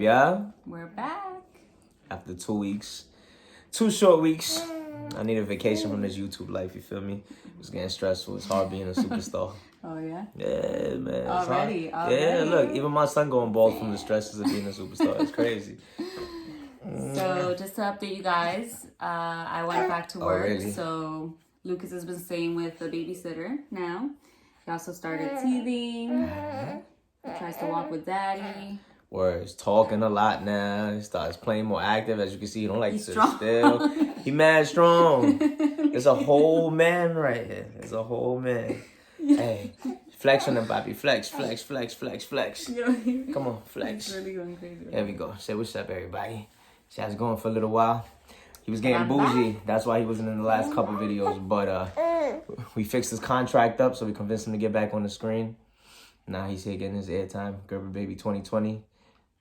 up, yeah? We're back. After 2 weeks. 2 short weeks. I need a vacation from this YouTube life, you feel me? It's getting stressful. It's hard being a superstar. Oh, yeah? Yeah, man. Already. Yeah, look, even my son going bald from the stresses of being a superstar. It's crazy. So, just to update you guys, I went back to work. Really? So, Lucas has been staying with the babysitter now. He also started teething. He tries to walk with daddy. Words, talking a lot now. He starts playing more active. As you can see, he don't like to sit strong. still. He mad strong. It's a whole man right here. It's a whole man. Hey, flex on him, Bobby. Flex, flex, flex, flex, flex. Come on, flex. It's really going crazy. There we go. Say what's up, everybody. See, I was going for a little while. He was getting bougie. That's why he wasn't in the last couple videos. But we fixed his contract up, so we convinced him to get back on the screen. Now he's here getting his airtime. Gerber Baby 2020.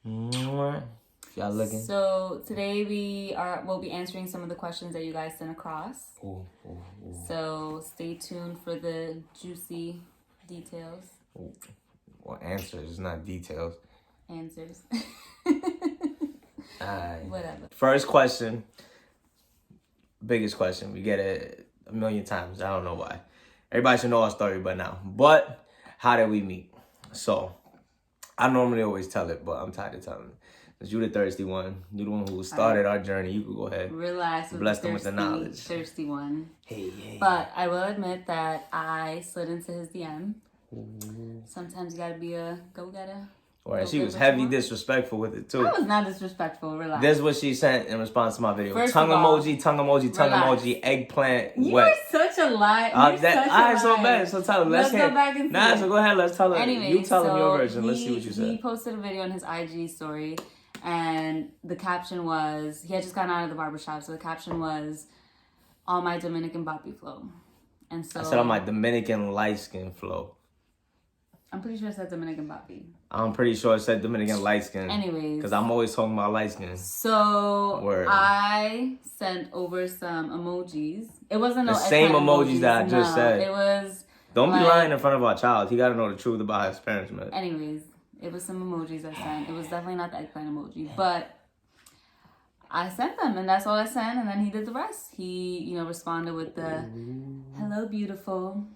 Y'all looking? So today we'll be answering some of the questions that you guys sent across. Ooh. So stay tuned for the juicy details. Ooh. Well, answers, not details. Answers. Alright. Whatever. First question. Biggest question. We get it a million times. I don't know why. Everybody should know our story by now. But how did we meet? So, I normally always tell it, but I'm tired of telling it. Since you're the thirsty one, you're the one who started our journey, you could go ahead. Relax. Bless them with the knowledge. Thirsty one. Hey. But I will admit that I slid into his DM. Sometimes you gotta be a go-getter. Or she was heavy disrespectful with it too. I was not disrespectful. Relax. This is what she sent in response to my video. First Tongue of all, emoji, tongue emoji, tongue emoji, eggplant, you wet. are such a lie. You're such a lie. so bad. So tell her. Let's go back and see. So go ahead. Let's tell her. Anyway, you tell him your version. Let's see what you said. He posted a video on his IG story, and the caption was, he had just gotten out of the barbershop, so the caption was, "On my Dominican Boppy flow." And so I said on my Dominican light skin flow. I'm pretty sure it said Dominican Boppy. I'm pretty sure it said Dominican light skin. Anyways. Because I'm always talking about light skin. So I sent over some emojis. It wasn't the same emojis that I just said. It was. Don't be lying in front of our child. He got to know the truth about his parents, man. Anyways, it was some emojis I sent. It was definitely not the eggplant emoji, but I sent them, and that's all I sent. And then he did the rest. He, responded with the "Hello, beautiful.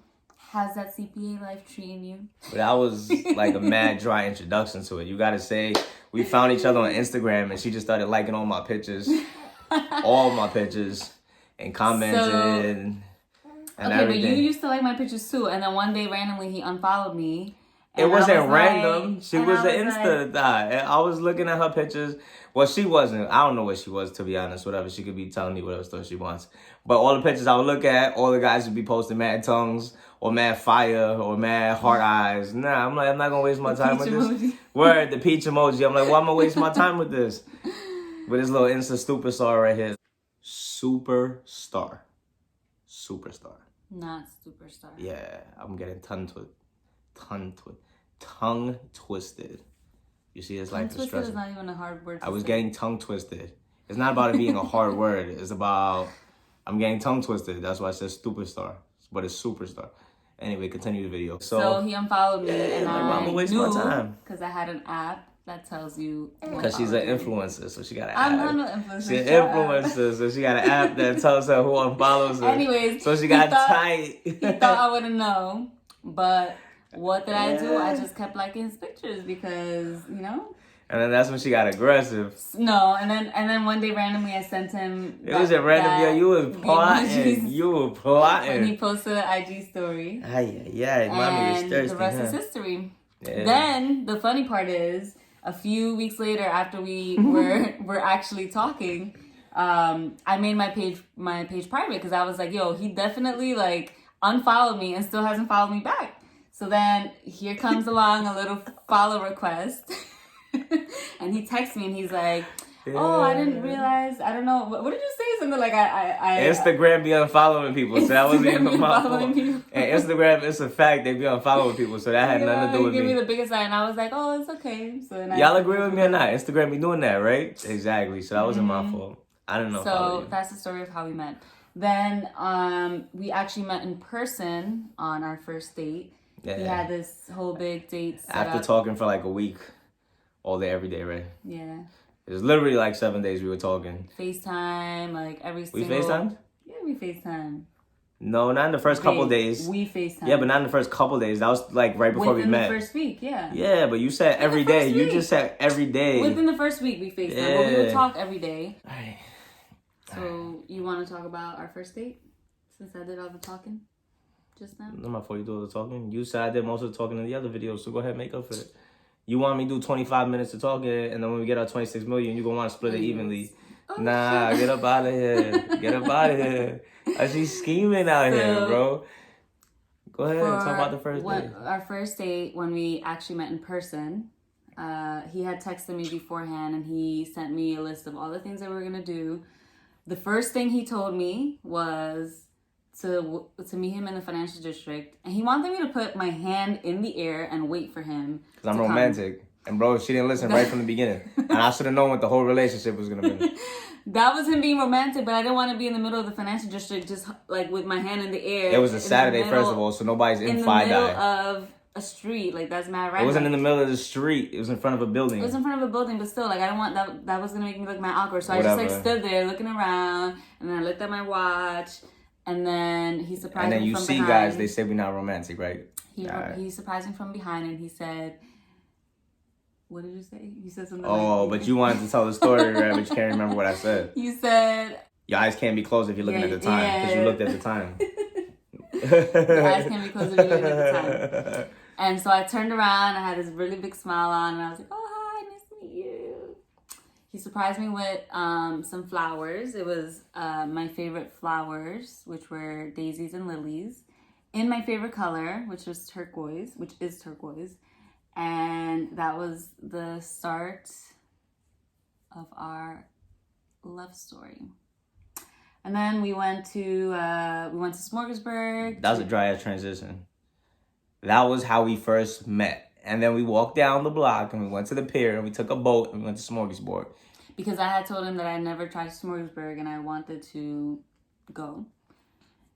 How's that CPA life treating you?" But that was like a mad dry introduction to it. You gotta say, we found each other on Instagram and she just started liking all my pictures. All my pictures. And commented and everything. But you used to like my pictures too. And then one day randomly he unfollowed me. It wasn't random. She was an Insta guy. I was looking at her pictures. Well, she wasn't. I don't know what she was, to be honest. Whatever. She could be telling me whatever story she wants. But all the pictures I would look at, all the guys would be posting mad tongues or mad fire or mad heart eyes. Nah, I'm like, I'm not going to waste my time with this. Word, the peach emoji. I'm like, why am I wasting my time with this? With this little Insta superstar right here. Superstar. Not superstar. Yeah, I'm getting tongue twisted. You see, it's like the stress. Twisted is not even a hard word to I was say. getting tongue twisted. It's not about it being a hard word. It's about I'm getting tongue twisted. That's why I said superstar, but it's superstar. Anyway, continue the video. So he unfollowed me, and I gonna waste my time because I had an app that tells you. Because she's an influencer, so she got an app. I'm not an influencer. She's an influencer, so she got an app that tells her who unfollows her. Anyways, so she got tight. He thought I wouldn't know, but what did I do? I just kept liking his pictures because, And then that's when she got aggressive. No, and then one day randomly I sent him. It was a random. You was plotting. You were plotting. When he posted an IG story. Yeah, mommy was thirsty. The rest is history. Yeah. Then the funny part is, a few weeks later, after we were actually talking, I made my page private because I was like, yo, he definitely unfollowed me and still hasn't followed me back. So then here comes along a little follow request. And he texts me and he's like, "Oh, I didn't realize. I don't know. What did you say? Something like I Instagram be unfollowing people, so that wasn't even my fault. And people. Instagram, it's a fact they be unfollowing people, so that had nothing to do with me. He gave me the biggest eye, and I was like, "Oh, it's okay." So then y'all agree with me or not? Instagram be doing that, right? Exactly. So that wasn't my fault. I didn't know. So that's the story of how we met. Then we actually met in person on our first date. Yeah. We had this whole big date set after up. talking for like a week. all day, every day, right? Yeah. It was literally like 7 days we were talking. FaceTime, like every single... We FaceTimed? Yeah, we FaceTime. No, not in the first couple days. We FaceTime. Yeah, but not in the first couple days. That was like right before we met. Within the first week, yeah. Yeah, but you said every day. You just said every day. Within the first week we FaceTime, but we would talk every day. All right. So you want to talk about our first date? Since I did all the talking just now. No, my fault. You do all the talking. You said I did most of the talking in the other videos, so go ahead and make up for it. You want me to do 25 minutes of talking, and then when we get our 26 million, you're going to want to split it evenly. Oh, nah, shit. Get up out of here. Get up out of here. She's scheming out here, bro. Go ahead and talk about the first date. Our first date, when we actually met in person, he had texted me beforehand, and he sent me a list of all the things that we were going to do. The first thing he told me was to meet him in the financial district, and he wanted me to put my hand in the air and wait for him. Because I'm romantic. And bro, she didn't listen right from the beginning. And I should have known what the whole relationship was going to be. That was him being romantic, but I didn't want to be in the middle of the financial district just like with my hand in the air. It was a Saturday, first of all, so nobody's in the middle of a street. Like, that's mad right. It wasn't in the middle of the street. It was in front of a building. It was in front of a building, but still, like, I don't want that. That was going to make me look mad awkward. So I just, like, stood there looking around, and then I looked at my watch, and then he surprised me from behind. And then you see, guys, they say we're not romantic, right? He surprised me from behind, and he said... What did you say? You said something but you wanted to tell the story, right? But you can't remember what I said. You said... Your eyes can't be closed if you're looking at the time. Because you looked at the time. Your eyes can't be closed if you're looking at the time. And so I turned around. I had this really big smile on. And I was like, oh, hi. Nice to meet you. He surprised me with some flowers. It was my favorite flowers, which were daisies and lilies. In my favorite color, which is turquoise. And that was the start of our love story. And then we went to Smorgasburg. That was a dry ass transition. That was how we first met. And then we walked down the block and we went to the pier and we took a boat and we went to Smorgasburg. Because I had told him that I never tried Smorgasburg and I wanted to go.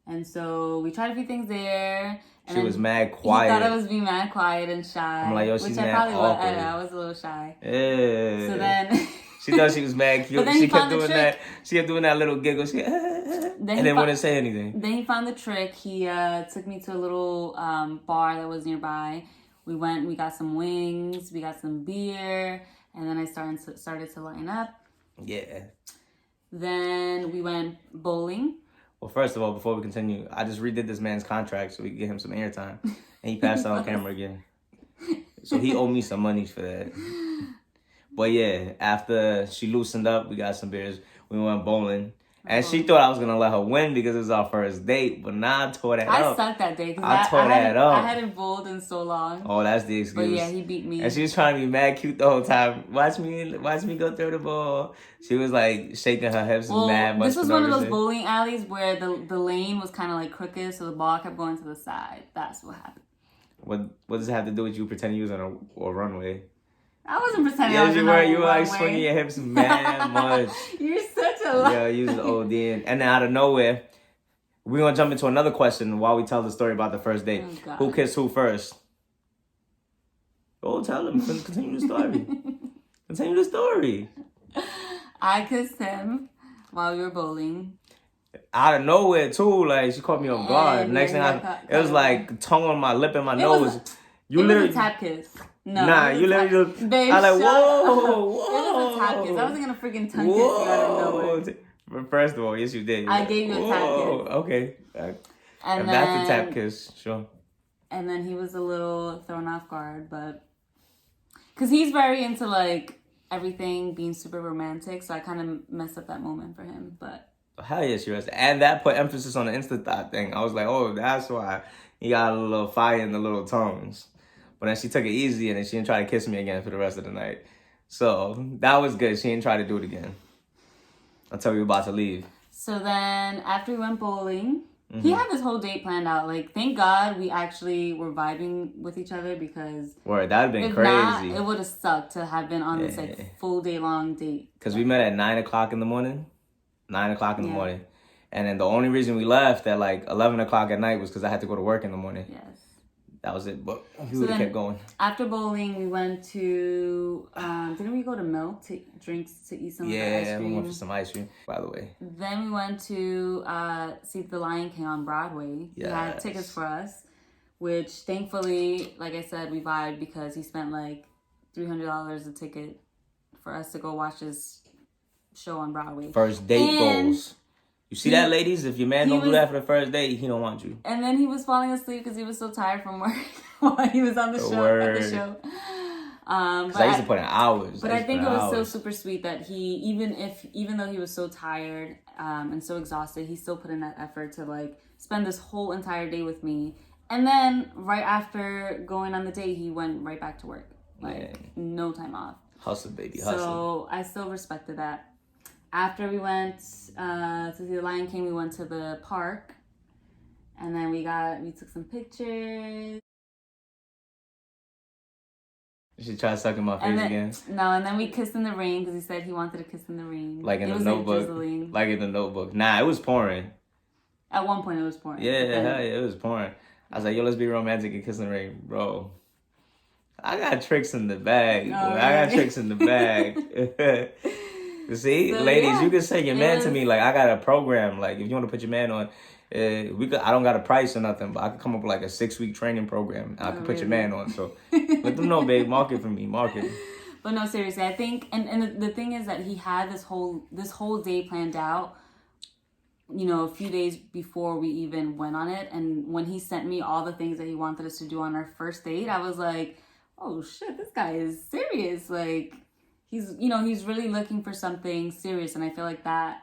And so we tried a few things there. And she was mad quiet. He thought I was being mad quiet and shy. I'm like, yo, she's which mad I probably awkward. was. I was a little shy. Yeah. So then... She thought she was mad cute. But then she he kept found the doing trick. that. She kept doing that little giggle. She and then wouldn't say anything. Then he found the trick. He took me to a little bar that was nearby. We went. We got some wings. We got some beer. And then I started to line up. Yeah. Then we went bowling. Well, first of all, before we continue, I just redid this man's contract so we could get him some airtime. And he passed out on camera again. So he owed me some money for that. But yeah, after she loosened up, we got some beers. We went bowling. And she thought I was going to let her win because it was our first date. But nah, I tore that up. I sucked that day. I tore that up. I hadn't bowled in so long. Oh, that's the excuse. But yeah, he beat me. And she was trying to be mad cute the whole time. Watch me go through the ball. She was like shaking her hips mad much. This was one of those bowling alleys where the lane was kind of like crooked. So the ball kept going to the side. That's what happened. What does it have to do with you pretending you was on a runway? I wasn't pretending I was on a runway. You were like swinging your hips mad much. You're such a liar. Yeah, you was ODing. And then out of nowhere, we're going to jump into another question while we tell the story about the first date. Oh, who kissed who first? Oh, tell them. Continue the story. Continue the story. I kissed him while we were bowling. Out of nowhere, too. Like, she caught me off guard. Next thing it was like tongue on my lip and my nose. It was a tap kiss. No. Nah, you literally just... Babe, I like, whoa. It was a tap kiss. I wasn't going to freaking tongue kiss you out of nowhere. First of all, yes, you did. I gave you a tap kiss. Okay. And if that's a tap kiss, sure. And then he was a little thrown off guard, but... Because he's very into, like, everything being super romantic, so I kind of messed up that moment for him, but... Hell yes, you was. And that put emphasis on the Insta thought thing. I was like, oh, that's why he got a little fire in the little tones. But then she took it easy and then she didn't try to kiss me again for the rest of the night. So that was good. She didn't try to do it again until we were about to leave. So then after we went bowling, he had this whole date planned out. Like, thank God we actually were vibing with each other because... Word, that would have been crazy. Not, it would have sucked to have been on this like full day long date. Because we met at 9 o'clock in the morning. 9 o'clock in the morning. And then the only reason we left at like 11 o'clock at night was because I had to go to work in the morning. Yes. that was it. But we So would have then, kept going. after bowling, we went to, didn't we go to Milk to drinks to eat some of the ice cream? Yeah, we went for some ice cream, by the way. Then we went to see The Lion King on Broadway. He had tickets for us, which thankfully, like I said, we vibed because he spent like $300 a ticket for us to go watch this show on Broadway. First date goals. You see that, ladies? If your man don't do that for the first date, he don't want you. And then he was falling asleep because he was so tired from work while he was on the show. At the show. Because I used to put in hours. But I think it was so super sweet that he, even though he was so tired and so exhausted, he still put in that effort to like spend this whole entire day with me. And then right after going on the date, he went right back to work. Like no time off. Hustle, baby, hustle. So I still respected that. After we went to see The Lion King, we went to the park. And then we took some pictures. She tried sucking my face again. No, and then we kissed in the rain because he said he wanted to kiss in the rain. Like in the Notebook. Like in the Notebook. Nah, it was pouring. At one point, it was pouring. Yeah, it was pouring. I was like, yo, let's be romantic and kiss in the rain. Bro, I got tricks in the bag. I got tricks in the bag. See, so, ladies, you can say your man to me. Like, I got a program. Like, if you want to put your man on, I don't got a price or nothing, but I could come up with like a 6-week training program. I could put your man on. So let them know, babe. Mark it for me. Mark it. But no, seriously, I think, and the thing is that he had this whole day planned out, you know, a few days before we even went on it. And when he sent me all the things that he wanted us to do on our first date, I was like, oh shit, this guy is serious. Like, he's really looking for something serious. And I feel like that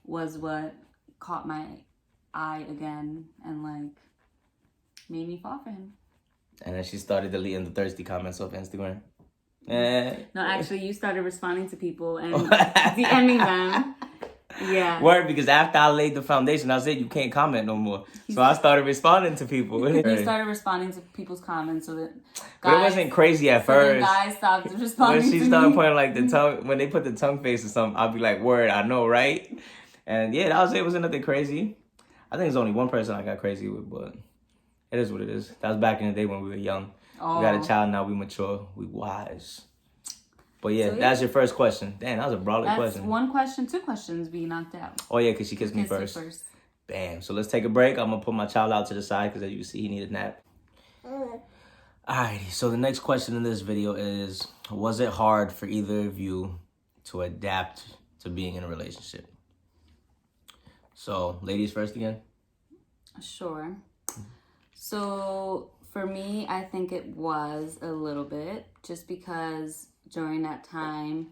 was what caught my eye again and like made me fall for him. And then she started deleting the thirsty comments off Instagram. No, actually, you started responding to people and DMing them. Yeah. Word, because after I laid the foundation, I said you can't comment no more. So I started responding to people. You started responding to people's comments so that guys, but it wasn't crazy at first. Guys stopped responding. When she started putting like the tongue, when they put the tongue face or something, I'll be like, word, I know, right? And yeah, that was it. It wasn't nothing crazy. I think there's only one person I got crazy with, but it is what it is. That was back in the day when we were young. Oh. We got a child now. We mature. We wise. But yeah, that's your first question. Damn, that was a broad question. One question, 2 questions we knocked out. Oh yeah, because she kissed me first. Bam. So let's take a break. I'm going to put my child out to the side because as you can see, he needed a nap. Alrighty, so the next question in this video is, was it hard for either of you to adapt to being in a relationship? So, ladies first again? Sure. So, for me, I think it was a little bit, just because during that time,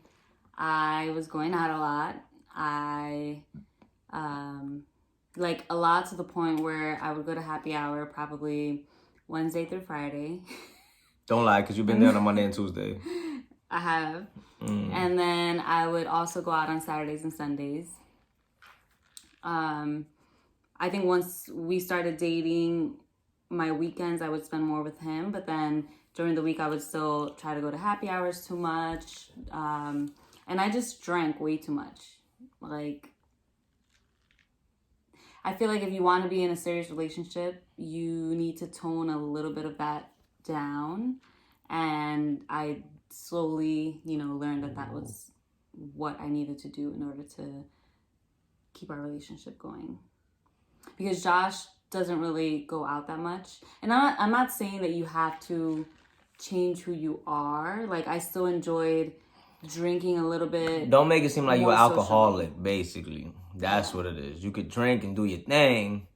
I was going out a lot. Like a lot to the point where I would go to happy hour probably Wednesday through Friday. Don't lie, because you've been there on Monday and Tuesday. I have. And then I would also go out on Saturdays and Sundays. I think once we started dating, my weekends I would spend more with him, but then during the week I would still try to go to happy hours too much. And I just drank way too much. Like, I feel like if you want to be in a serious relationship, you need to tone a little bit of that down. And I slowly, learned that was what I needed to do in order to keep our relationship going. Because Josh doesn't really go out that much. And I'm not saying that you have to change who you are. Like, I still enjoyed drinking a little bit. Don't make it seem like you're alcoholic, basically. That's what it is. You could drink and do your thing,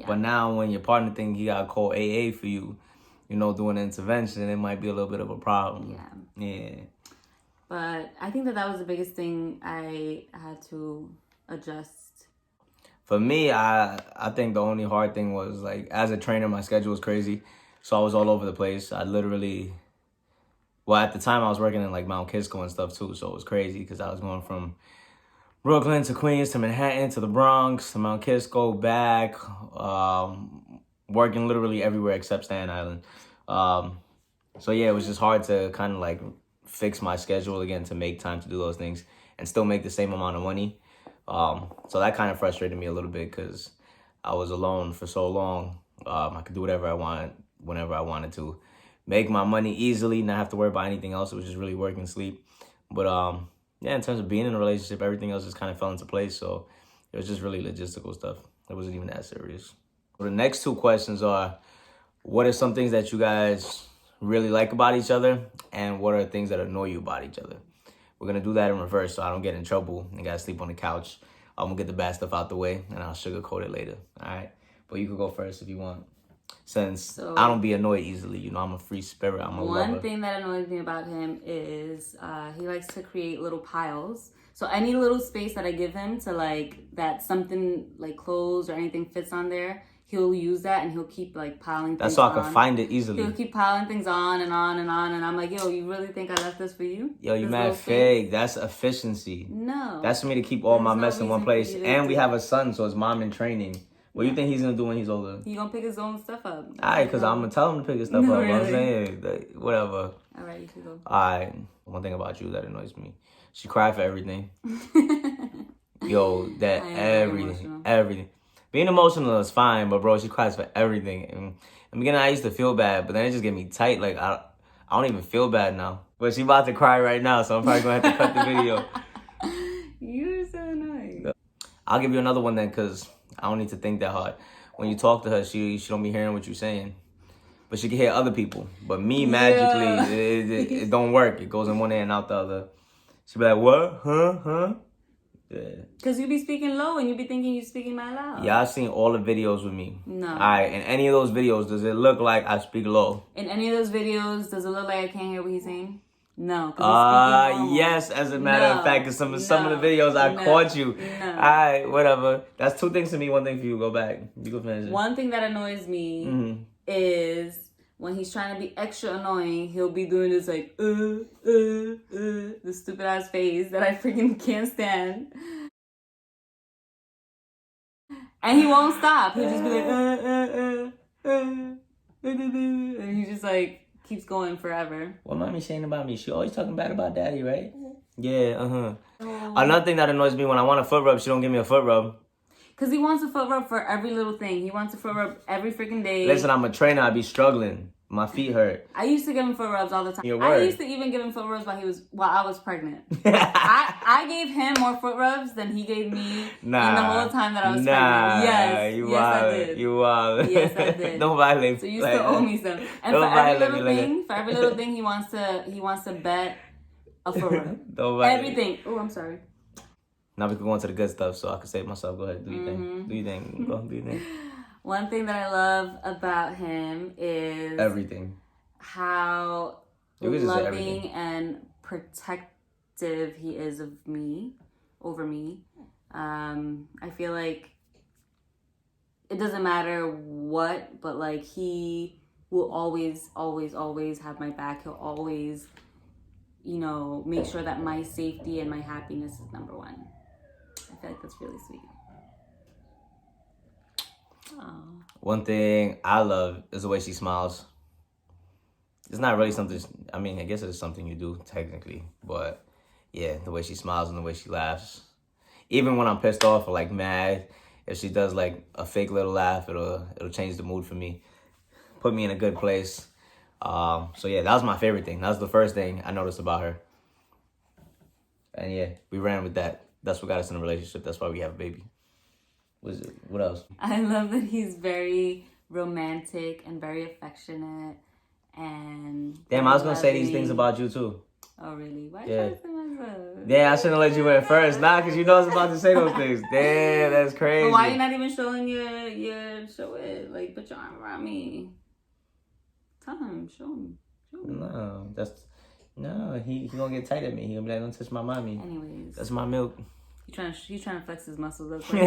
but now when your partner thinks he got to call AA for you, doing an intervention, it might be a little bit of a problem. Yeah. But I think that was the biggest thing I had to adjust. For me, I think the only hard thing was, like, as a trainer, my schedule was crazy. So I was all over the place. I literally... Well, at the time, I was working in, like, Mount Kisco and stuff, too. So it was crazy because I was going from Brooklyn to Queens to Manhattan to the Bronx to Mount Kisco, back, working literally everywhere except Staten Island. So, yeah, it was just hard to kind of, like, fix my schedule again to make time to do those things and still make the same amount of money. So that kind of frustrated me a little bit because I was alone for so long. I could do whatever I wanted. whenever I wanted to. Make my money easily, not have to worry about anything else. It was just really work and sleep. But yeah, in terms of being in a relationship, everything else just kind of fell into place. So it was just really logistical stuff. It wasn't even that serious. The next two questions are, what are some things that you guys really like about each other? And what are things that annoy you about each other? We're going to do that in reverse so I don't get in trouble and got to sleep on the couch. I'm going to get the bad stuff out the way and I'll sugarcoat it later. All right? But you can go first if you want. Since I don't be annoyed easily. You know, I'm a free spirit. I'm a lover. One thing that annoys me about him is he likes to create little piles. So any little space that I give him to like that something like clothes or anything fits on there, he'll use that and he'll keep like piling things on. That's so I can find it easily. He'll keep piling things on and on and on. And I'm like, yo, you really think I left this for you? Yo, you mad fake. That's efficiency. No. That's for me to keep all my mess in one place. And we have a son, so it's mom in training. What do you think he's going to do when he's older? He's going to pick his own stuff up. All right, because I'm going to tell him to pick his stuff up. Really? I'm saying, whatever. All right, you can go. All right. One thing about you that annoys me. She cried for everything. Yo, that everything. Being emotional is fine, but bro, she cries for everything. And in the beginning, I used to feel bad, but then it just get me tight. Like, I don't even feel bad now. But she about to cry right now, so I'm probably going to have to cut the video. You're so annoying. I'll give you another one then, because I don't need to think that hard. When you talk to her, she don't be hearing what you're saying. But she can hear other people. But me, magically, it don't work. It goes in one ear and out the other. She be like, what? Huh? Yeah. Because you be speaking low and you be thinking you speaking mad loud. Yeah, I've seen all the videos with me. No. All right, in any of those videos, does it look like I speak low? In any of those videos, does it look like I can't hear what he's saying? No. Yes, as a matter of fact, because some of the videos I caught you. No. All right, whatever. That's two things to me, one thing for you. Go back. You go finish it. One thing that annoys me is when he's trying to be extra annoying, he'll be doing this like, the stupid ass face that I freaking can't stand. And he won't stop. He'll just be like, and he just like keeps going forever. What mommy saying about me? She always talking bad about daddy, right? Yeah, Another thing that annoys me, when I want a foot rub, she don't give me a foot rub. Because he wants a foot rub for every little thing. He wants a foot rub every freaking day. Listen, I'm a trainer. I be struggling. My feet hurt. I used to give him foot rubs all the time. Your word. I used to even give him foot rubs while I was pregnant. I gave him more foot rubs than he gave me in the whole time that I was pregnant. Yes, I did. You wild. Yes, I did. Don't violate. So you still owe me some. And for every little thing, he wants to bet a foot rub. Don't violate. Everything. Oh, I'm sorry. Now we can go on to the good stuff, so I can save myself. Go ahead, do your thing. Do your thing. Go, do your thing. One thing that I love about him is everything. How loving and protective he is of me, over me. I feel like it doesn't matter what, but like he will always have my back. He'll always, make sure that my safety and my happiness is number one. I feel like that's really sweet. Aww. One thing I love is the way she smiles. It's not really something, I mean, I guess it's something you do technically, but yeah, the way she smiles and the way she laughs. Even when I'm pissed off or like mad, if she does like a fake little laugh, it'll change the mood for me, put me in a good place. So yeah, that was my favorite thing. That was the first thing I noticed about her. And yeah, we ran with that. That's what got us in a relationship. That's why we have a baby. What else? I love that he's very romantic and very affectionate and damn, I was gonna say these things about you too. Oh really? Why should I say myself? Yeah, I shouldn't have let you in first. Nah, because you know I was about to say those things. Damn, that's crazy. But why you not even showing your show it? Like, put your arm around me. Tell him, show him. No, he gonna get tight at me. He gonna be like, don't touch my mommy. Anyways. That's my milk. He's trying to flex his muscles. That's how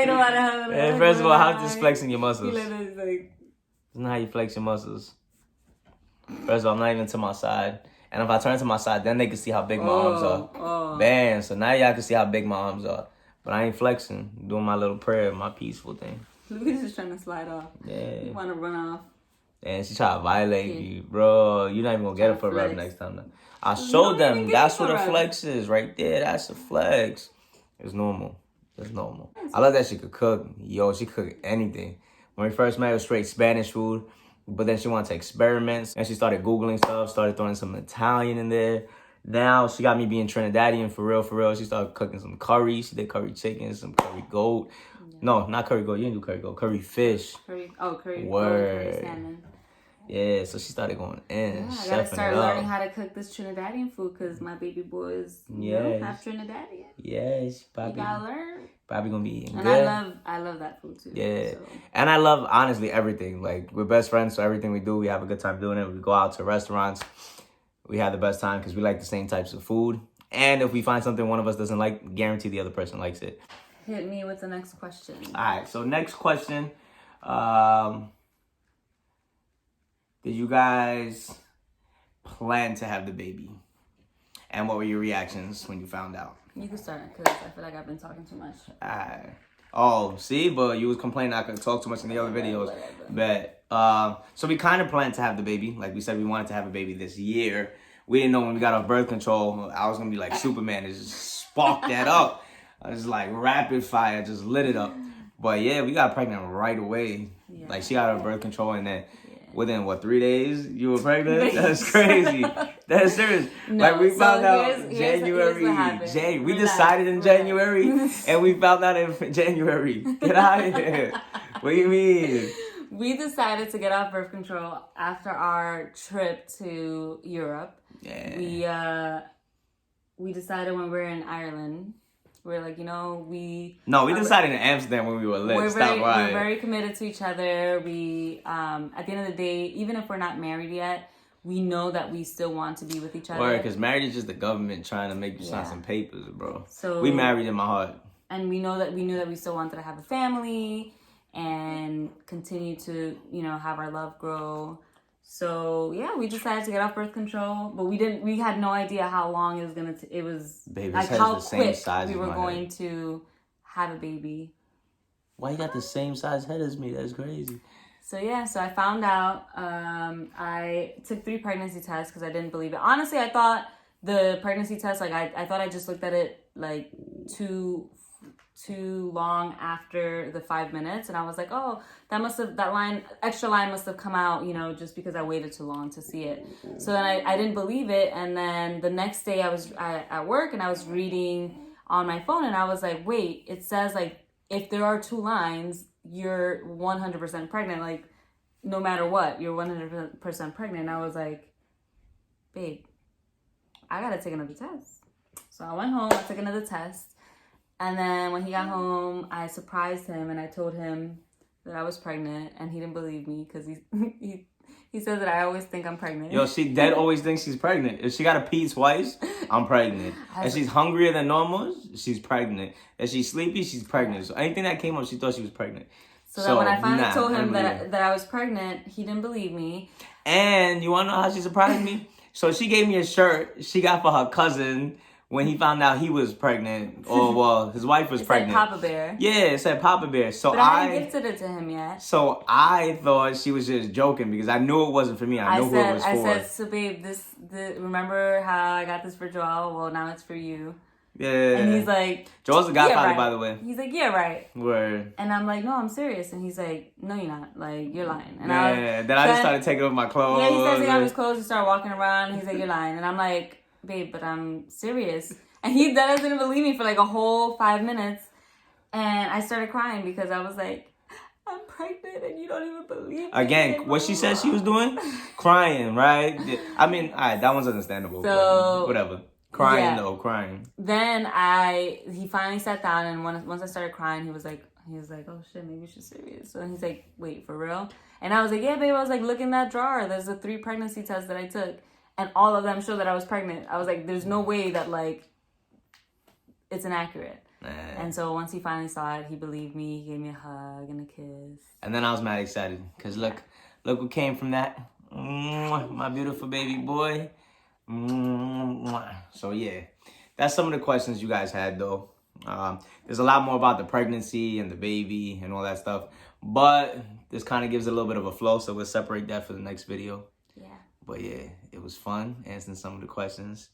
you know how to have it. First of all, how's this flexing your muscles? Like, it's not how you flex your muscles. First of all, I'm not even to my side. And if I turn to my side, then they can see how big my arms are. Bam. So now y'all can see how big my arms are. But I ain't flexing. I'm doing my little prayer, my peaceful thing. Lucas is trying to slide off. Yeah. You want to run off. And she try to violate you. Bro, you're not even going to get her for a rub next time. I showed them. That's what a flex is right there. That's a flex. It's normal. It's normal. I love that she could cook. Yo, she cook anything. When we first met, it was straight Spanish food. But then she wanted to experiment, and she started Googling stuff, started throwing some Italian in there. Now she got me being Trinidadian for real, for real. She started cooking some curry. She did curry chicken, some curry goat. Yeah. No, not curry goat. You didn't do curry goat. Curry fish. Curry Word. Curry salmon. Yeah, so she started going in. Yeah, I gotta start learning how to cook this Trinidadian food because my baby boys, half Trinidadian. Yes, Bobby. You gotta learn. Bobby gonna be eating and good. I love that food too. Yeah, so. And I love, honestly, everything. Like, we're best friends, so everything we do, we have a good time doing it. We go out to restaurants. We have the best time because we like the same types of food. And if we find something one of us doesn't like, guarantee the other person likes it. Hit me with the next question. All right, so next question. Did you guys plan to have the baby? And what were your reactions when you found out? You can start because I feel like I've been talking too much. Oh, see? But you was complaining I couldn't talk too much in the other videos. But so we kind of planned to have the baby. Like we said, we wanted to have a baby this year. We didn't know when we got off birth control, I was going to be like Superman and just spark that up. I was like rapid fire, just lit it up. But yeah, we got pregnant right away. Yeah. Like she got her birth control and then within 3 days you were pregnant? That's crazy. That's serious. No, like we found out January. We decided in January and we found out in January. Get out of here. What do you mean? We decided to get off birth control after our trip to Europe. Yeah. We decided when we were in Ireland. We're like, we decided in Amsterdam when we were lit. We're very committed to each other. We, at the end of the day, even if we're not married yet, we know that we still want to be with each other. Word, because marriage is just the government trying to make you sign some papers, bro. So we married in my heart. And we knew that we still wanted to have a family and continue to, have our love grow. So yeah, we decided to get off birth control, but we had no idea how long it was gonna. It was baby, like how quick we were going to have a baby. Why you got the same size head as me? That's crazy. So yeah, so I found out. I took 3 pregnancy tests because I didn't believe it. Honestly, I thought the pregnancy test, like I thought I just looked at it like too long after the 5 minutes, and I was like, oh, extra line must have come out, just because I waited too long to see it. So then I didn't believe it, and then the next day I was at work and I was reading on my phone and I was like, wait, it says like if there are 2 lines, you're 100% pregnant, like no matter what, you're 100% pregnant. And I was like, babe, I gotta take another test. So I went home, I took another test. And then when he got home, I surprised him and I told him that I was pregnant, and he didn't believe me because he says that I always think I'm pregnant. Yo, she dead always thinks she's pregnant. If she got to pee twice, I'm pregnant. If she's hungrier than normal, she's pregnant. If she's sleepy, she's pregnant. So anything that came up, she thought she was pregnant. So then when I finally told him that I was pregnant, he didn't believe me. And you want to know how she surprised me? So she gave me a shirt she got for her cousin when he found out he was pregnant, or his wife was pregnant. It said Papa Bear. Yeah, it said Papa Bear. So but I hadn't gifted it to him yet. So I thought she was just joking because I knew it wasn't for me. I knew who it was for. I said, so babe, remember how I got this for Joel? Well, now it's for you. Yeah. And he's like, Joel's the godfather, right. by the way. He's like, yeah, right. Word. And I'm like, no, I'm serious. And he's like, no, you're not. Like, you're lying. And then I just started taking off my clothes. Yeah, he started taking off his clothes. He started walking around. And he's like, you're lying. And I'm like, babe, but I'm serious. And he didn't believe me for like a whole 5 minutes. And I started crying because I was like, I'm pregnant and you don't even believe me. Again, what she said she was doing? Crying, right? I mean, all right, that one's understandable. So, whatever. Crying though, crying. Then he finally sat down, and once I started crying, he was like, oh shit, maybe she's serious. So he's like, wait, for real? And I was like, yeah, babe. I was like, look in that drawer. There's the 3 pregnancy tests that I took, and all of them show that I was pregnant. I was like, there's no way that like it's inaccurate. And so once he finally saw it, he believed me. He gave me a hug and a kiss. And then I was mad excited because look what came from that. My beautiful baby boy. So yeah, that's some of the questions you guys had though. There's a lot more about the pregnancy and the baby and all that stuff, but this kind of gives it a little bit of a flow, so we'll separate that for the next video. Yeah. But yeah, it was fun answering some of the questions.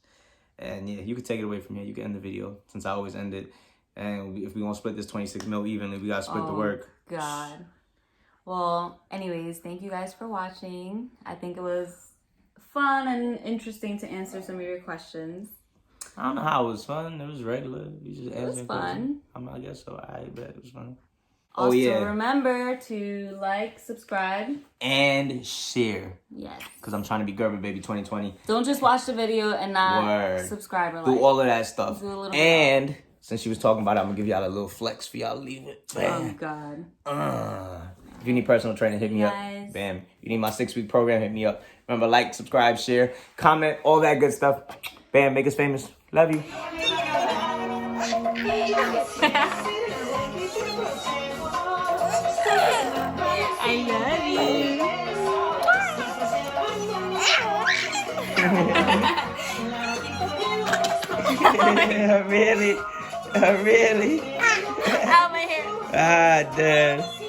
And yeah, you can take it away from here. You can end the video since I always end it. And if we want to split this 26 mil evenly, we got to split the work. God. Well, anyways, thank you guys for watching. I think it was fun and interesting to answer some of your questions. I don't know how it was fun. It was regular. You just It was fun. I guess so. I bet it was fun. Also, remember to like, subscribe, and share. Yes. Because I'm trying to be Gerber Baby 2020. Don't just watch the video and not subscribe or like. Do all of that stuff. Do a little and since she was talking about it, I'm going to give y'all a little flex for y'all to leave it. Bam. Oh, God. If you need personal training, hit me up. Bam. You need my 6-week program, hit me up. Remember, like, subscribe, share, comment, all that good stuff. Bam. Make us famous. Love you. I love you. Really? Really? Out my hair. Ah, damn.